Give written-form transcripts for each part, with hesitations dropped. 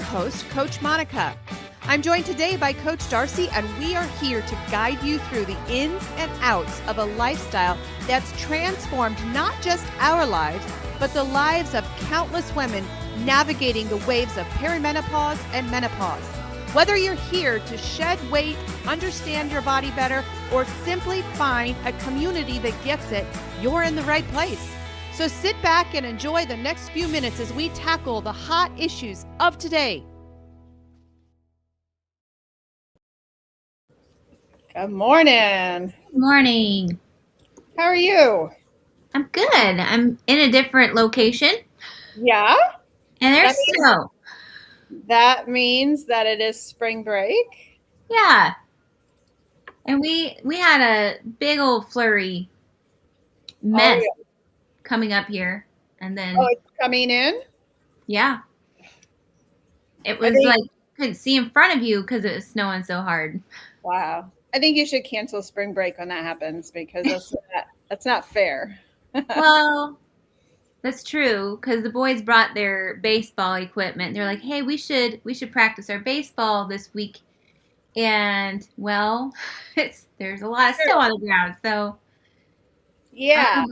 host, Coach Monica. I'm joined today by Coach Darcy, and we are here to guide you through the ins and outs of a lifestyle that's transformed not just our lives, but the lives of countless women navigating the waves of perimenopause and menopause. Whether you're here to shed weight, understand your body better, or simply find a community that gets it, you're in the right place. So sit back and enjoy the next few minutes as we tackle the hot issues of today. Good morning. Morning. How are you? I'm good. I'm in a different location. Yeah? And there's snow. That means that it is spring break? Yeah. And we had a big old flurry mess coming up here. And then it's coming in? Yeah. It was couldn't see in front of you because it was snowing so hard. Wow. I think you should cancel spring break when that happens because that's not fair. Well, that's true because the boys brought their baseball equipment. They're like, "Hey, we should practice our baseball this week." And well, there's a lot of snow on the ground, so yeah.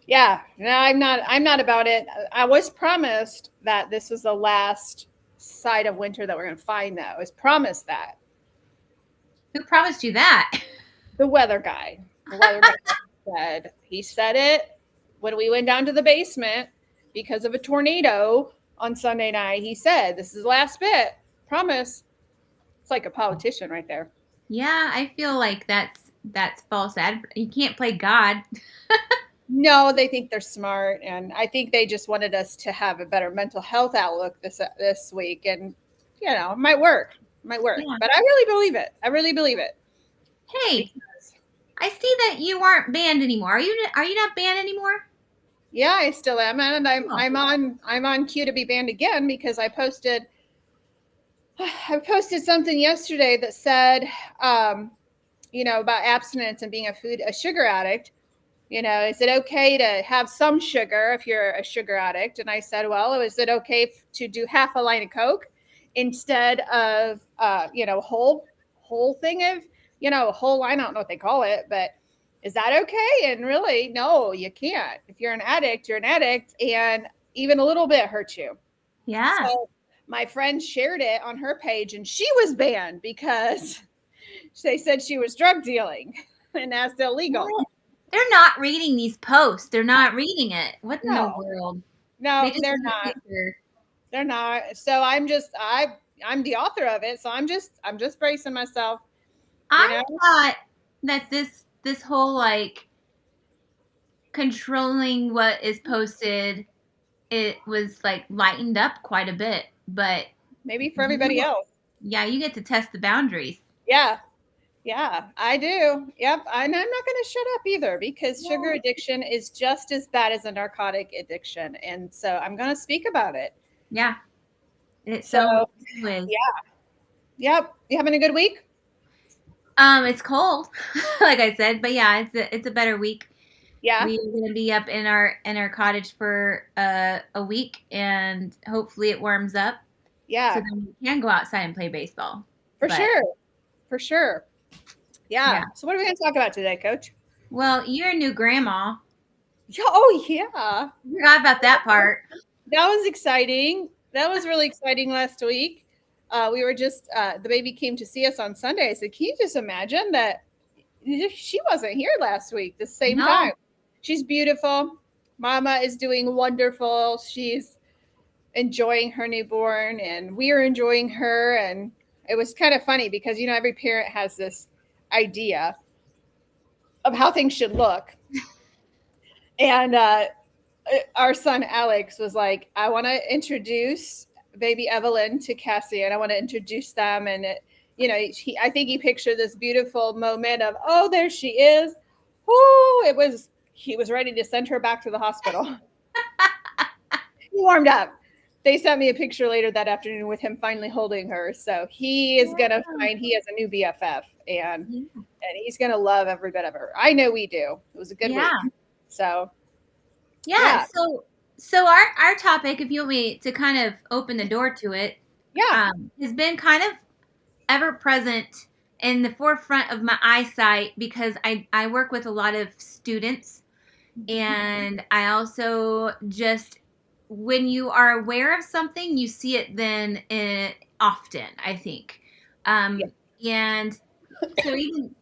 Yeah, no, I'm not about it. I was promised that this was the last side of winter that we're going to find, though. I was promised that. Who promised you that? The weather guy. The weather guy said it when we went down to the basement because of a tornado on Sunday night. He said, "This is the last bit. Promise." It's like a politician right there. Yeah, I feel like that's false you can't play God. No, they think they're smart, and I think they just wanted us to have a better mental health outlook this week, and it might work. Yeah. But I really believe it. Hey, I see that you aren't banned anymore. Are you not banned anymore? Yeah, I still am, and I'm on cue to be banned again because I posted something yesterday that said, about abstinence and being a sugar addict. Is it okay to have some sugar if you're a sugar addict? And I said, well, is it okay to do half a line of Coke instead of, whole thing of, a whole line? I don't know what they call it, but is that okay? And really, no, you can't. If you're an addict, you're an addict, and even a little bit hurts you. Yeah. So my friend shared it on her page, and she was banned because they said she was drug dealing, and that's illegal. What? They're not reading these posts. They're not reading it. What in the world? No, they're not. They're not. So I'm the author of it. So I'm just bracing myself. I thought that this whole controlling what is posted, it was lightened up quite a bit, but maybe for everybody else. Yeah, you get to test the boundaries. Yeah, I do. Yep. And I'm not going to shut up either because sugar addiction is just as bad as a narcotic addiction. And so I'm going to speak about it. Yeah. Yeah. Yep. You having a good week? It's cold, like I said, but yeah, it's a better week. Yeah. We're going to be up in our cottage for a week, and hopefully it warms up. Yeah. So then we can go outside and play baseball. For sure. Yeah. So what are we going to talk about today, Coach? Well, you're a new grandma. Oh, yeah. Forgot about that part. That was exciting. That was really exciting last week. We were just, the baby came to see us on Sunday. I said, can you just imagine that she wasn't here last week the same time? She's beautiful. Mama is doing wonderful. She's enjoying her newborn, and we are enjoying her. And it was kind of funny because, every parent has this idea of how things should look. And our son Alex was like, I want to introduce baby Evelyn to Cassie, and I want to introduce them. And I think he pictured this beautiful moment of, oh, there she is. Oh, he was ready to send her back to the hospital. He warmed up. They sent me a picture later that afternoon with him finally holding her. So he is going to find he has a new BFF, and he's going to love every bit of her. I know we do. It was a good week. So yeah. So So our topic, if you want me to kind of open the door to it, Yeah. has been kind of ever present in the forefront of my eyesight because I work with a lot of students, and I also just, when you are aware of something, you see it then often, I think. Yeah. And so even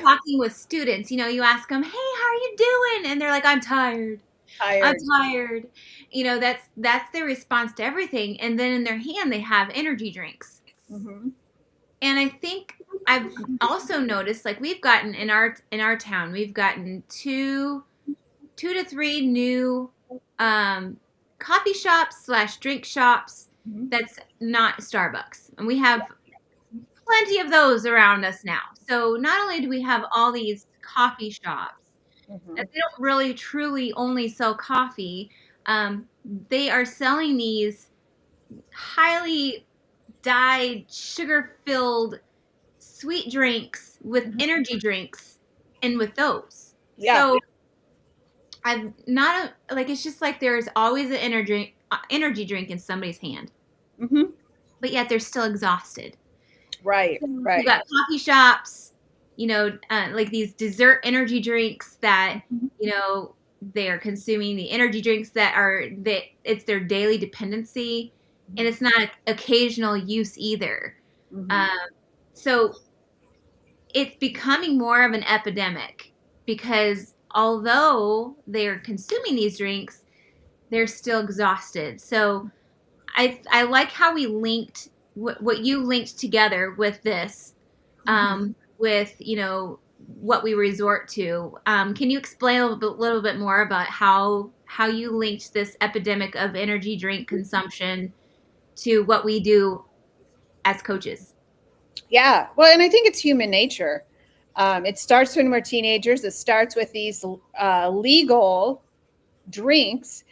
talking with students, you ask them, "Hey, how are you doing?" And they're like, "I'm tired. I'm Tired. tired." That's their response to everything. And then in their hand they have energy drinks. Mm-hmm. And I think I've also noticed, like, we've gotten in our town, we've gotten two to three new coffee shops slash drink shops Mm-hmm. that's not Starbucks, and we have plenty of those around us now. So not only do we have all these coffee shops Mm-hmm. that they don't really truly only sell coffee, um, they are selling these highly dyed, sugar filled sweet drinks with Mm-hmm. energy drinks and with those. Yeah. So I've not like, it's just like there's always an energy drink in somebody's hand, Mm-hmm. but yet they're still exhausted. Right. You Right. got coffee shops, like these dessert energy drinks that, Mm-hmm. they're consuming the energy drinks that it's their daily dependency, and it's not occasional use either. Mm-hmm. Um, so it's becoming more of an epidemic because although they're consuming these drinks, they're still exhausted. So I like how we linked what you linked together with this, Mm-hmm. with what we resort to. Can you explain a little bit more about how you linked this epidemic of energy drink consumption to what we do as coaches? Yeah. Well, and I think it's human nature. It starts when we're teenagers. It starts with these legal drinks.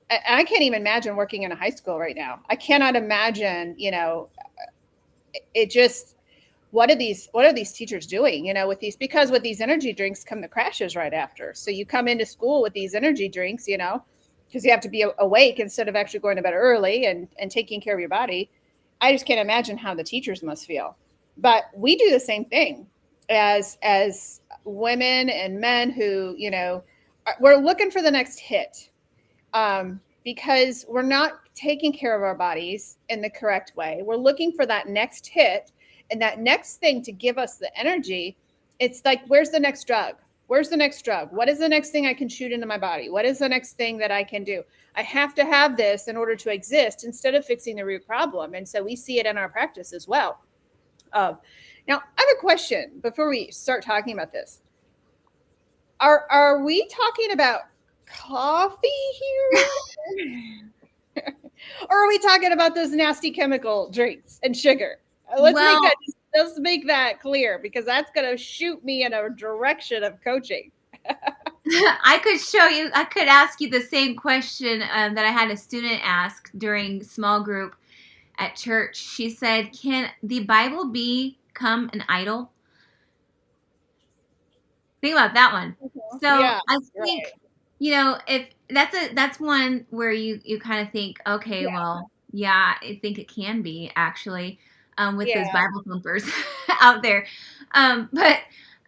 I can't even imagine working in a high school right now. I cannot imagine, it just, what are these teachers doing, with these, because with these energy drinks come the crashes right after. So you come into school with these energy drinks, because you have to be awake instead of actually going to bed early and taking care of your body. I just can't imagine how the teachers must feel. But we do the same thing as women and men who, we're looking for the next hit, because we're not taking care of our bodies in the correct way. We're looking for that next hit and that next thing to give us the energy. It's like, where's the next drug? Where's the next drug? What is the next thing I can shoot into my body? What is the next thing that I can do? I have to have this in order to exist, instead of fixing the root problem. And so we see it in our practice as well. Now, I have a question before we start talking about this. Are we talking about coffee here? Or are we talking about those nasty chemical drinks and sugar? Well, Let's make that clear, because that's going to shoot me in a direction of coaching. I could ask you the same question that I had a student ask during small group at church. She said, "Can the Bible become an idol?" Think about that one. So Yeah, I right. think, if that's one where you kind of think, okay, Yeah, well, yeah, I think it can be actually, with those yeah, Bible thumpers out there. But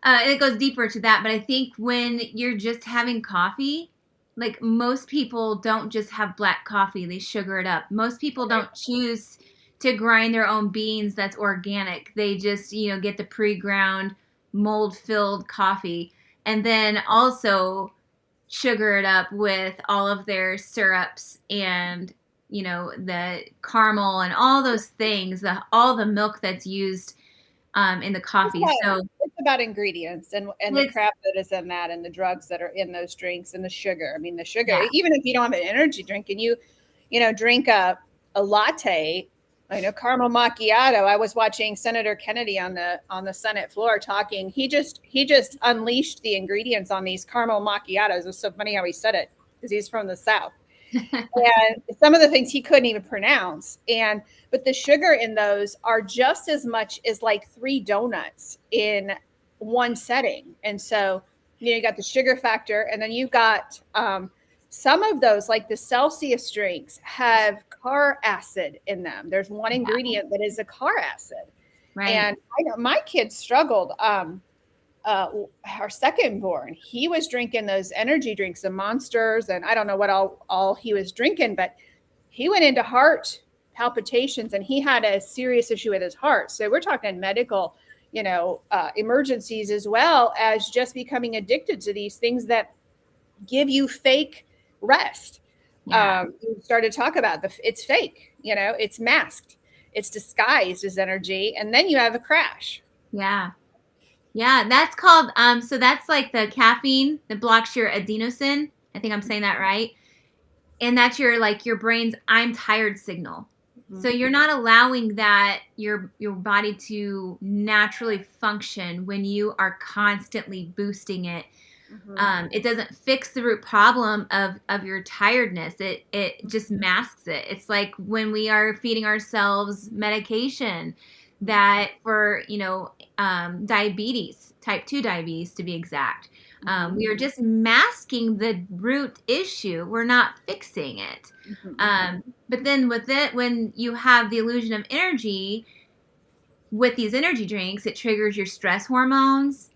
it goes deeper to that. But I think when you're just having coffee, like, most people don't just have black coffee, they sugar it up. Most people right. don't choose to grind their own beans that's organic. They just, get the pre-ground mold filled coffee, and then also sugar it up with all of their syrups and, the caramel and all those things, all the milk that's used in the coffee. So It's about ingredients and the it's, crap that is in that, and the drugs that are in those drinks, and the sugar. I mean, the sugar, yeah. even if you don't have an energy drink and you drink a latte, caramel macchiato. I was watching Senator Kennedy on the Senate floor talking. He just unleashed the ingredients on these caramel macchiatos. It was so funny how he said it, because he's from the South. And some of the things he couldn't even pronounce. But the sugar in those are just as much as like 3 donuts in one setting. And so, you got the sugar factor, and then you got some of those, like the Celsius drinks, have car acid in them. There's one ingredient that is a car acid. Right. And I know my kids struggled. Our second born, he was drinking those energy drinks, the Monsters, and I don't know what all he was drinking, but he went into heart palpitations and he had a serious issue with his heart. So we're talking medical, emergencies, as well as just becoming addicted to these things that give you fake rest. Yeah. You started to talk about it's fake, it's masked, it's disguised as energy, and then you have a crash. Yeah. Yeah, that's called so that's like the caffeine that blocks your adenosine. I think I'm saying that right. And that's your brain's I'm tired signal. Mm-hmm. So you're not allowing that your body to naturally function when you are constantly boosting it. Mm-hmm. It doesn't fix the root problem of your tiredness. It just masks it. It's like when we are feeding ourselves medication that for diabetes, type 2 diabetes to be exact. We are just masking the root issue. We're not fixing it. But then with it, when you have the illusion of energy with these energy drinks, it triggers your stress hormones.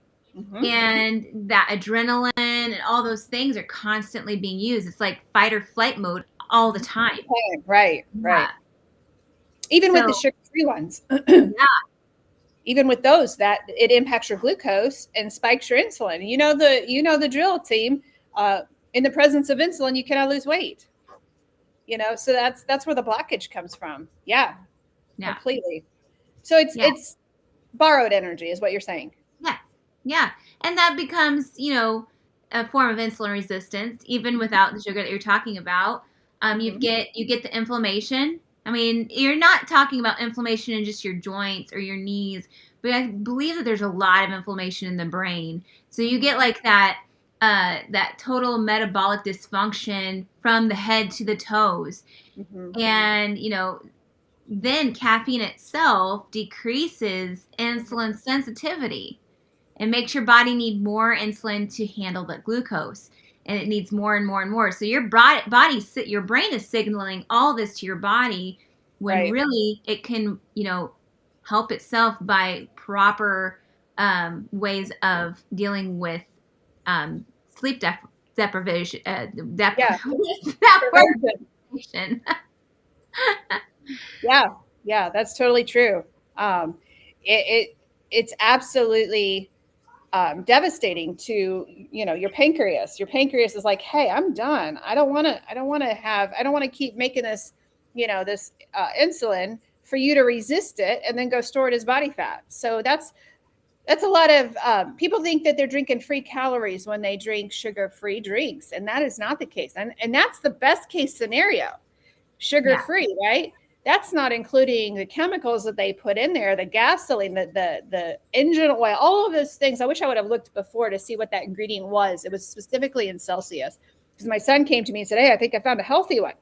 And that adrenaline and all those things are constantly being used. It's like fight or flight mode all the time. Right. Even with the sugar-free ones. Yeah. Even with those, that it impacts your glucose and spikes your insulin. You know the drill, team. In the presence of insulin, you cannot lose weight. So that's where the blockage comes from. Yeah. Completely. So it's borrowed energy, is what you're saying. Yeah. And that becomes, a form of insulin resistance, even without the sugar that you're talking about. You get the inflammation. I mean, you're not talking about inflammation in just your joints or your knees, but I believe that there's a lot of inflammation in the brain. So you get like that total metabolic dysfunction from the head to the toes. And, then caffeine itself decreases insulin sensitivity. It makes your body need more insulin to handle the glucose, and it needs more and more and more. So your your brain is signaling all this to your body when really it can, help itself by proper ways of dealing with sleep deprivation. Yeah, that's totally true. It's absolutely devastating to your pancreas. Your pancreas is like, hey, I'm done. I don't want to keep making this this insulin for you to resist it and then go store it as body fat. So that's a lot of people think that they're drinking free calories when they drink sugar-free drinks, and that is not the case. And that's the best case scenario, sugar-free, right? That's not including the chemicals that they put in there, the gasoline, the engine oil, all of those things. I wish I would have looked before to see what that ingredient was. It was specifically in Celsius, because my son came to me and said, hey, I think I found a healthy one.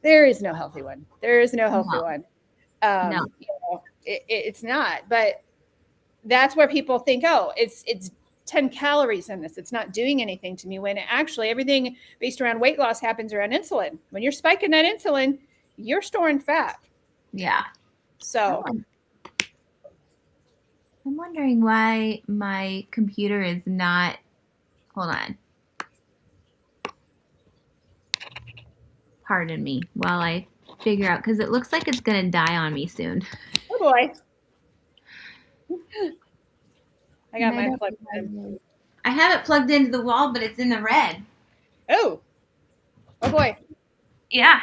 There is no healthy one. There is no healthy one. No. It's not. But that's where people think, oh, it's 10 calories in this. It's not doing anything to me, when actually everything based around weight loss happens around insulin. When you're spiking that insulin, you're storing fat. Yeah. So I'm wondering why my computer is not. Hold on. Pardon me while I figure out, because it looks like it's going to die on me soon. Oh boy. I got mine plugged in. I have it plugged into the wall, but it's in the red. Oh boy. Yeah.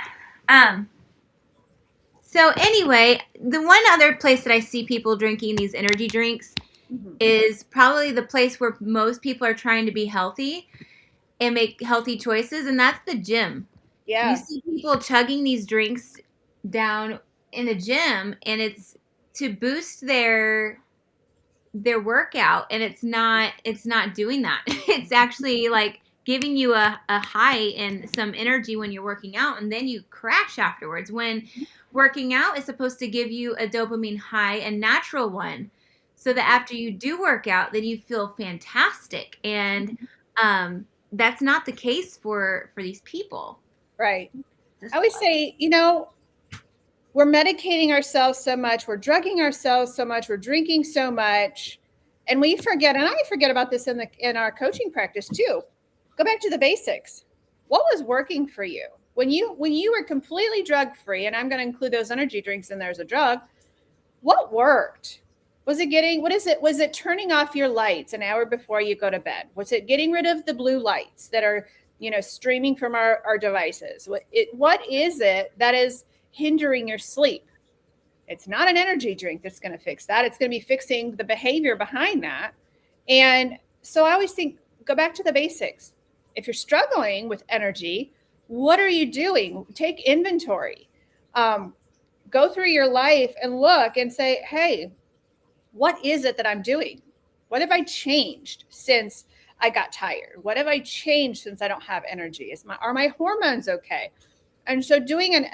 So anyway, the one other place that I see people drinking these energy drinks is probably the place where most people are trying to be healthy and make healthy choices, and that's the gym. Yeah. You see people chugging these drinks down in the gym, and it's to boost their workout, and it's not doing that. It's actually like giving you a high and some energy when you're working out, and then you crash afterwards. When working out is supposed to give you a dopamine high, a natural one, so that after you do work out, then you feel fantastic. And that's not the case for these people. Right. I always say, you know, we're medicating ourselves so much, we're drugging ourselves so much, we're drinking so much, and we forget, and I forget about this in our coaching practice too. Go back to the basics. What was working for you? When you were completely drug free, and I'm going to include those energy drinks in there as a drug, what worked? Was it turning off your lights an hour before you go to bed? Was it getting rid of the blue lights that are, streaming from our devices? What is it that is hindering your sleep? It's not an energy drink that's going to fix that. It's going to be fixing the behavior behind that. And so I always think, go back to the basics. If you're struggling with energy, what are you doing? Take inventory. Go through your life and look and say, hey, what is it that I'm doing? What have I changed since I got tired? What have I changed since I don't have energy? Are my hormones okay? And so doing an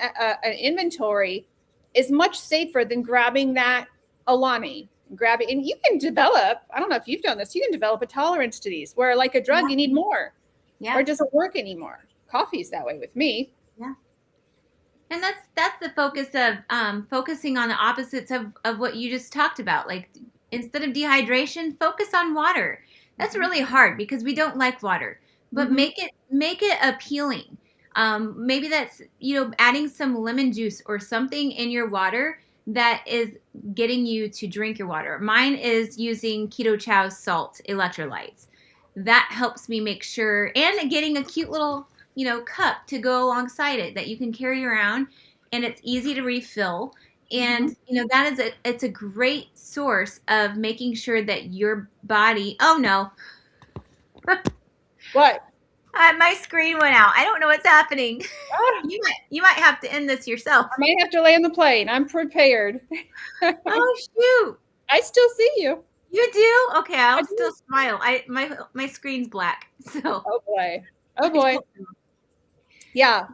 inventory is much safer than grabbing that Alani. And you can develop, I don't know if you've done this, you can develop a tolerance to these where like a drug, you need more. Yeah. Or it doesn't work anymore. Coffee's that way with me. Yeah. And that's the focus of focusing on the opposites of what you just talked about. Like instead of dehydration, focus on water. That's really hard because we don't like water, but make it appealing. Maybe that's, adding some lemon juice or something in your water that is getting you to drink your water. Mine is using Keto Chow salt electrolytes. That helps me make sure, and getting a cute little, cup to go alongside it that you can carry around, and it's easy to refill. And, it's a great source of making sure that your body, oh no. What? My screen went out. I don't know what's happening. Ah. You might have to end this yourself. I might have to land the plane. I'm prepared. Oh shoot! I still see you. You do? Okay, I'll still smile. My screen's black. So. Oh boy. Yeah.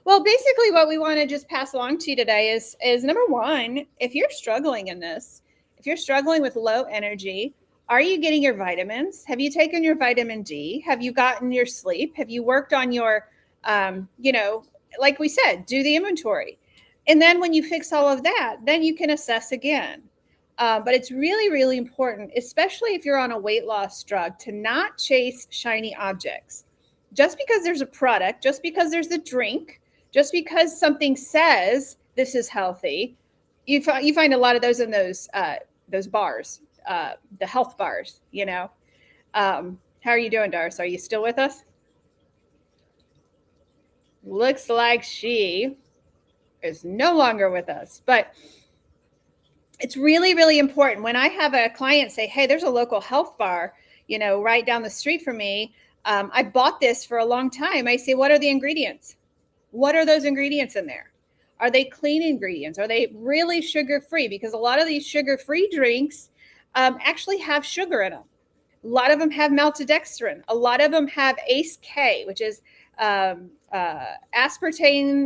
Well, basically, what we want to just pass along to you today is number one, if you're struggling in this, if you're struggling with low energy, are you getting your vitamins? Have you taken your vitamin D? Have you gotten your sleep? Have you worked on your, like we said, do the inventory. And then when you fix all of that, then you can assess again. But it's really, really important, especially if you're on a weight loss drug, to not chase shiny objects. Just because there's a product, just because there's a drink, just because something says this is healthy, you find a lot of those in those bars. The health bars, How are you doing, Doris? Are you still with us? Looks like she is no longer with us, but it's really, really important. When I have a client say, hey, there's a local health bar, right down the street from me. I bought this for a long time. I say, what are the ingredients? What are those ingredients in there? Are they clean ingredients? Are they really sugar-free? Because a lot of these sugar-free drinks actually have sugar in them. A lot of them have maltodextrin. A lot of them have ACE-K, which is aspartame.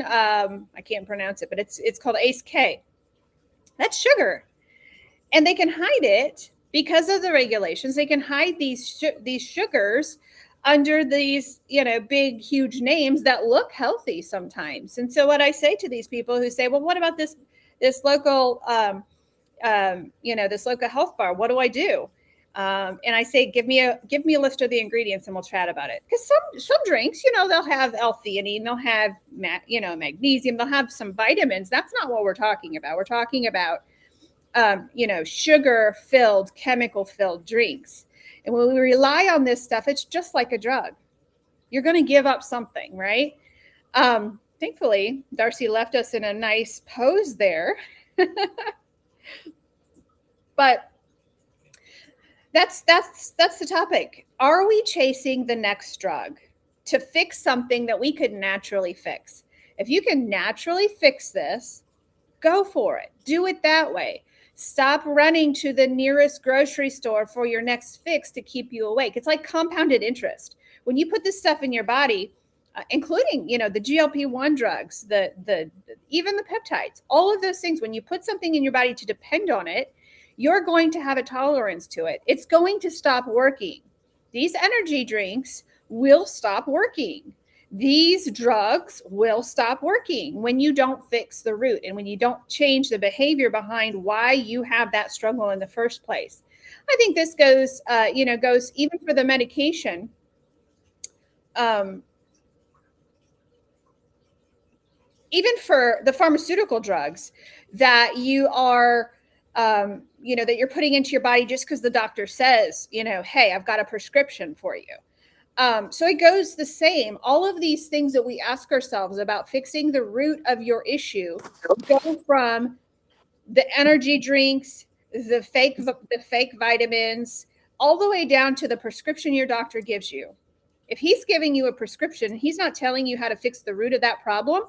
I can't pronounce it, but it's called ACE-K. That's sugar. And they can hide it because of the regulations. They can hide these sugars under these, big, huge names that look healthy sometimes. And so what I say to these people who say, well, what about this local this local health bar, what do I do? And I say, give me a list of the ingredients and we'll chat about it. Because some drinks, they'll have L-theanine, they'll have, magnesium, they'll have some vitamins. That's not what we're talking about. We're talking about, sugar-filled, chemical-filled drinks. And when we rely on this stuff, it's just like a drug. You're going to give up something, right? Thankfully, Darcy left us in a nice pose there. But that's the topic. Are we chasing the next drug to fix something that we could naturally fix? If you can naturally fix this, go for it. Do it that way. Stop running to the nearest grocery store for your next fix to keep you awake. It's like compounded interest. When you put this stuff in your body, including, the GLP-1 drugs, even the peptides, all of those things, when you put something in your body to depend on it, you're going to have a tolerance to it. It's going to stop working. These energy drinks will stop working. These drugs will stop working when you don't fix the root and when you don't change the behavior behind why you have that struggle in the first place. I think this goes, goes even for the medication. Even for the pharmaceutical drugs that you are, that you're putting into your body just because the doctor says, hey, I've got a prescription for you. So it goes the same. All of these things that we ask ourselves about fixing the root of your issue go from the energy drinks, the fake vitamins, all the way down to the prescription your doctor gives you. If he's giving you a prescription, he's not telling you how to fix the root of that problem,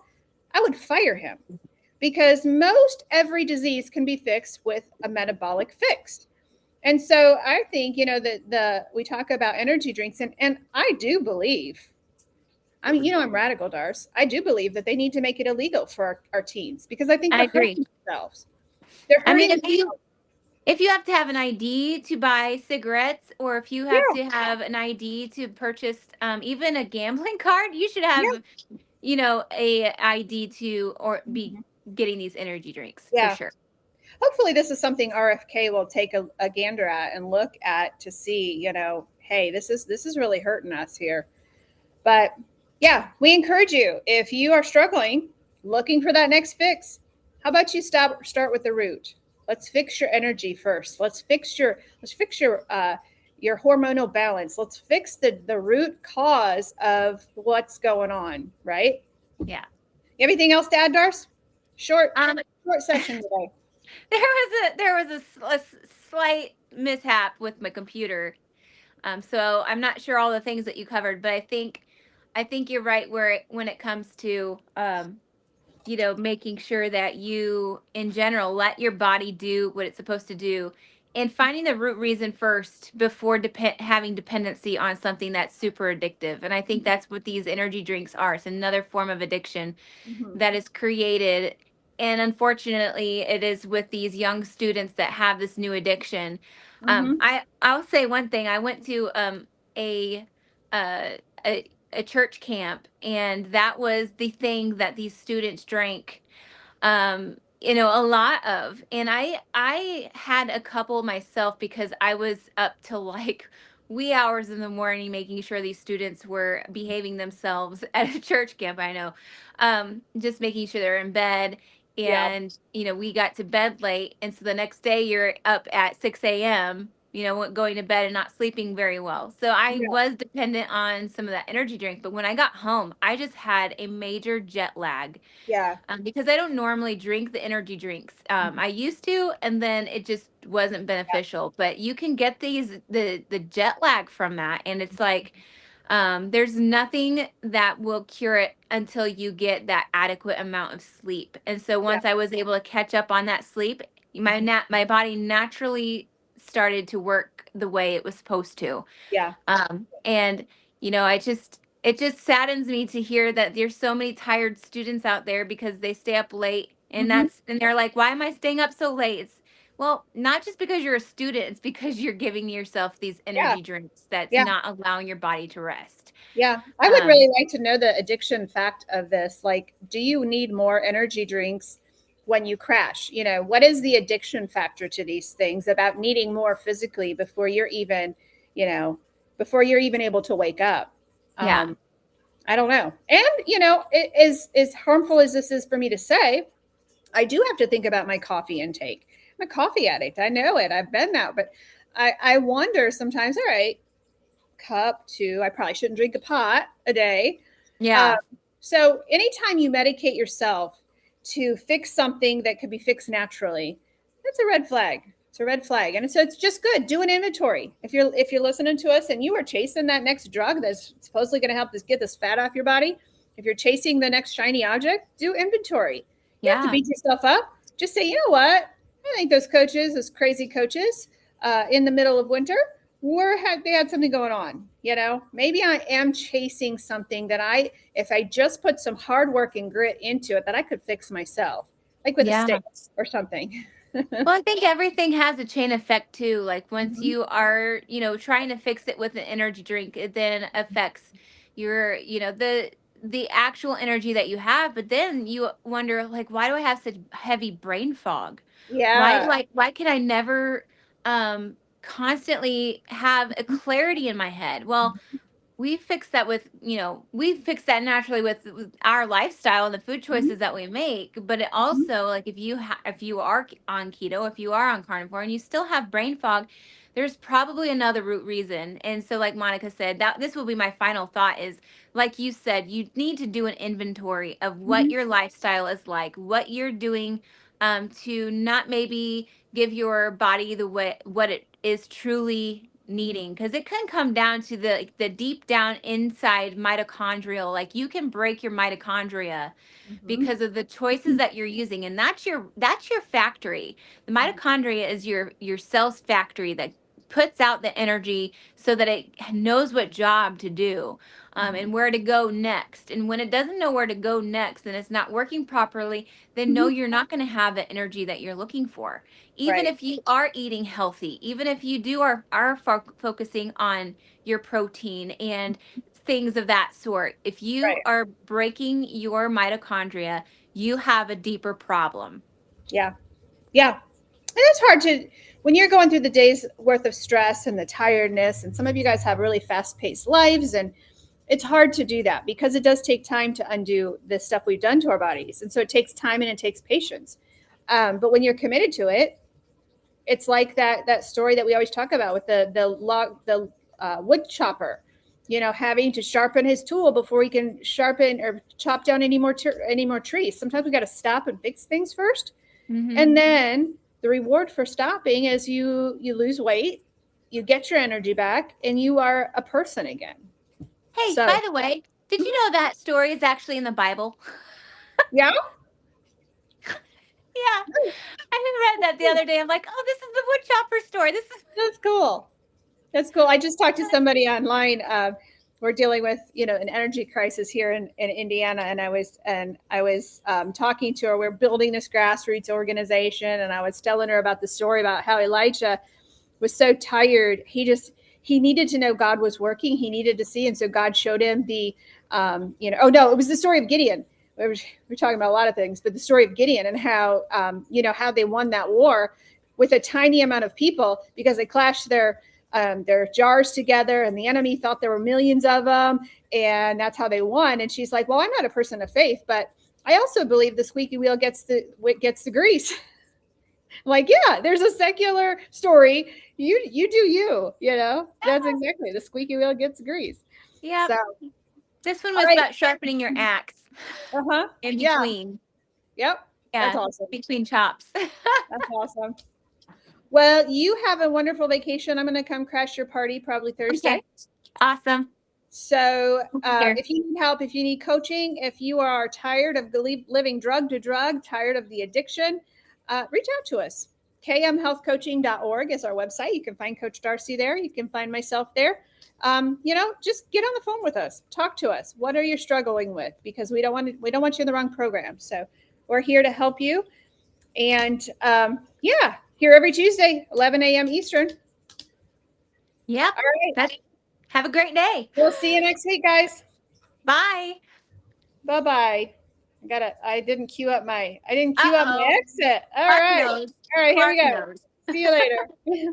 I would fire him, because most every disease can be fixed with a metabolic fix. And so I think, we talk about energy drinks, and I do believe, I'm radical, Darce. I do believe that they need to make it illegal for our teens, because I think they're hurting themselves. I mean, if you have to have an ID to buy cigarettes, or if you have to have an ID to purchase even a gambling card, you should have, a ID to or be getting these energy drinks for sure. Hopefully this is something RFK will take a gander at and look at to see, hey, this is really hurting us here. But yeah, we encourage you, if you are struggling, looking for that next fix, how about you start with the root? Let's fix your energy first. Let's fix your hormonal balance. Let's fix the root cause of what's going on, right? Yeah. Anything else to add, Darce? Short session today. There was a slight mishap with my computer, so I'm not sure all the things that you covered, but I think you're right when it comes to making sure that you, in general, let your body do what it's supposed to do, and finding the root reason first before having dependency on something that's super addictive. And I think that's what these energy drinks are. It's another form of addiction that is created. And unfortunately, it is with these young students that have this new addiction. I'll say one thing. I went to a church camp, and that was the thing that these students drank a lot of. And I had a couple myself, because I was up till like wee hours in the morning making sure these students were behaving themselves at a church camp. I know, just making sure they're in bed. And we got to bed late, and so the next day you're up at 6 a.m., going to bed and not sleeping very well. So I was dependent on some of that energy drink. But when I got home, I just had a major jet lag. Yeah. Because I don't normally drink the energy drinks. I used to, and then it just wasn't beneficial. But you can get the jet lag from that, and it's like, there's nothing that will cure it until you get that adequate amount of sleep. And so once I was able to catch up on that sleep, my body naturally started to work the way it was supposed to. Yeah. And it just saddens me to hear that there's so many tired students out there because they stay up late, and they're like, why am I staying up so late? It's, well, not just because you're a student, it's because you're giving yourself these energy drinks that's not allowing your body to rest. Yeah. I would really like to know the addiction fact of this. Like, do you need more energy drinks when you crash? What is the addiction factor to these things about needing more physically before you're even able to wake up? I don't know. And, it is harmful as this is for me to say, I do have to think about my coffee intake. I'm a coffee addict. I know it. I've been that. But I wonder sometimes, all right, cup, 2, I probably shouldn't drink a pot a day. Yeah. So anytime you medicate yourself to fix something that could be fixed naturally, that's a red flag. It's a red flag. And so it's just good. Do an inventory. If you're listening to us and you are chasing that next drug that's supposedly going to help get this fat off your body, if you're chasing the next shiny object, do inventory. You have to beat yourself up. Just say, you know what? I think those crazy coaches in the middle of winter, they had something going on. Maybe I am chasing something that if I just put some hard work and grit into it, that I could fix myself, like with a steak or something. Well, I think everything has a chain effect too. Like once Mhm. you are, trying to fix it with an energy drink, it then affects your, the actual energy that you have. But then you wonder, like, why do I have such heavy brain fog? Yeah. Why can I never constantly have a clarity in my head? Well, we fix that naturally with our lifestyle and the food Mhm. choices that we make, but it Mhm. also, like, if you are on keto, if you are on carnivore and you still have brain fog, there's probably another root reason. And so, like Monica said, that this will be my final thought is, like you said, you need to do an inventory of what Mhm. your lifestyle is like, what you're doing to not maybe give your body the way what it is truly needing, because it can come down to the deep down inside mitochondrial, like you can break your mitochondria Mhm. because of the choices that you're using, and that's your factory. The Mhm. mitochondria is your cell's factory that puts out the energy so that it knows what job to do, Mhm. and where to go next. And when it doesn't know where to go next and it's not working properly, then no, Mhm. you're not going to have the energy that you're looking for. Even Right. if you are eating healthy, even if you are focusing on your protein and things of that sort, if you Right. are breaking your mitochondria, you have a deeper problem. Yeah. Yeah. And it's hard to, when you're going through the day's worth of stress and the tiredness, and some of you guys have really fast paced lives, and it's hard to do that because it does take time to undo the stuff we've done to our bodies. And so it takes time and it takes patience. But when you're committed to it, it's like that story that we always talk about with the wood chopper, having to sharpen his tool before he can sharpen or chop down any more trees. Sometimes we got to stop and fix things first, Hmm. and then the reward for stopping is you lose weight, you get your energy back, and you are a person again. Hey, So by the way, did you know that story is actually in the Bible? yeah, Yeah, I read that the other day. I'm like, oh, this is the woodchopper story. This is. that's cool. That's cool. I just talked to somebody online. We're dealing with, an energy crisis here in Indiana, and I was talking to her. We're building this grassroots organization, and I was telling her about the story about how Elijah was so tired. He needed to know God was working. He needed to see, and so God showed him oh no, it was the story of Gideon. We're talking about a lot of things, but the story of Gideon and how how they won that war with a tiny amount of people because they clashed their jars together, and the enemy thought there were millions of them, and that's how they won. And she's like, "Well, I'm not a person of faith, but I also believe the squeaky wheel gets the grease." Like, yeah, there's a secular story. You do you. That's exactly the squeaky wheel gets the grease. Yep. So, This one all was right. about sharpening your axe Uh huh. in Yeah. between. Yep. That's Yeah, awesome. between chops. That's awesome. Well, you have a wonderful vacation. I'm going to come crash your party probably Thursday. Okay. Awesome. So, Here. if you need help, if you need coaching, if you are tired of living drug to drug, tired of the addiction, reach out to us. kmhealthcoaching.org is our website. You can find Coach Darcy there. You can find myself there. Just get on the phone with us. Talk to us. What are you struggling with? Because we don't want you in the wrong program. So we're here to help you. And yeah, here every Tuesday, 11 a.m. Eastern. Yep. All right. That's, have a great day. We'll see you next week, guys. Bye. Bye bye. I didn't queue up my Uh-oh. exit. All Clark right. knows. All right, here we Clark go. knows. See you later.